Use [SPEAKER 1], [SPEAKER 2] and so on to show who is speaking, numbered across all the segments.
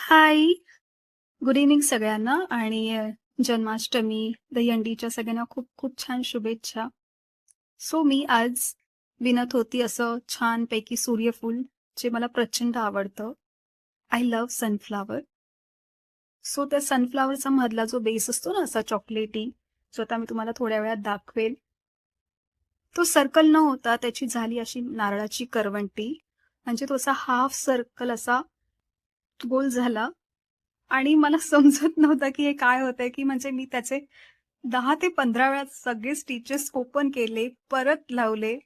[SPEAKER 1] हाय! Good evening सगळ्यांना आणि जन्माष्टमी, दहीहंडीच्या सगळ्यांना खूप खूप छान शुभेच्छा. सो मी आज विणत होती असं छानपैकी सूर्यफूल, जे मला प्रचंड आवडतं. I love sunflower. सो त्या सनफ्लॉवरचा मधला जो बेस असतो ना असा चॉकलेटी, जो आता मी तुम्हाला थोड्या वेळात दाखवेल. तो सर्कल न होता त्याची झाली अशी नारळाची करवंटी. म्हणजे तो असा हाल्फ सर्कल असा गोल झाला आणि मला समजत नव्हतं, की हे काय होतंय, की म्हणजे मी त्याचे 10 ते 15 वेळा सगळे स्टिचेस ओपन केले, परत लावले.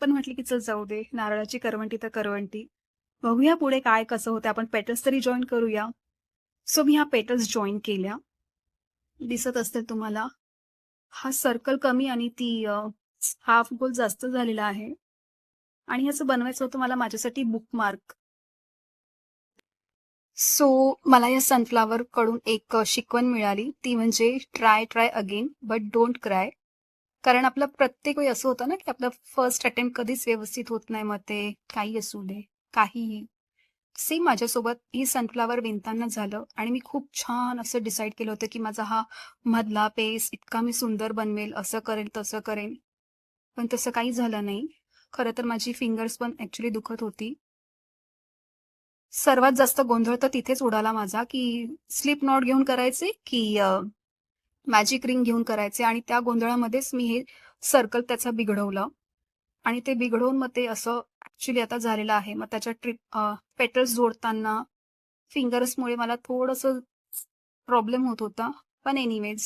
[SPEAKER 1] पण म्हटले, की चल जाऊ दे, नारळाची करवंटी तर करवंटी. बघूया पुढे काय कसं होतंय, आपण पेटल्स तरी जॉइन करूया. सो मी ह्या पेटल्स जॉइन केल्या. दिसत असतील तुम्हाला. हा सर्कल कमी आणि ती हाल्फ गोल जास्त झालेला आहे आणि ह्याचं बनवायचं होतं मला माझ्यासाठी बुकमार्क. सो मला या सनफ्लॉवरकडून एक शिकवण मिळाली. ती म्हणजे try, try again but don't cry. कारण आपलं प्रत्येक वेळी असं होतं ना, की आपलं फर्स्ट अटेम्प्ट कधीच व्यवस्थित होत नाही. मग ते काही असू दे, काहीही. सेम माझ्यासोबत ही सनफ्लॉवर विणताना झालं आणि मी खूप छान असं डिसाईड केलं होतं, की माझा हा मधला पेस इतका मी सुंदर बनवेल, असं करेल, तसं करेन. पण तसं काही झालं नाही. खरं तर माझी फिंगर्स पण ॲक्चुअली दुखत होती. सर्वात जास्त गोंधळ तर तिथेच उडाला माझा, की स्लिप नॉट घेऊन करायचे, की मॅजिक रिंग घेऊन करायचे आणि त्या गोंधळामध्येच मी हे सर्कल त्याचा बिघडवलं आणि ते बिघडवून मग ते असं ॲक्चुअली आता झालेलं आहे. मग त्याच्या पेटल्स जोडताना फिंगर्समुळे मला थोडंसं प्रॉब्लेम होत होता. पण एनिवेज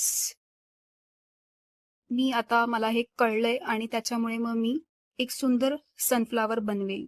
[SPEAKER 1] मी आता मला हे कळलंय आणि त्याच्यामुळे मग मी एक सुंदर सनफ्लॉवर बनवेल.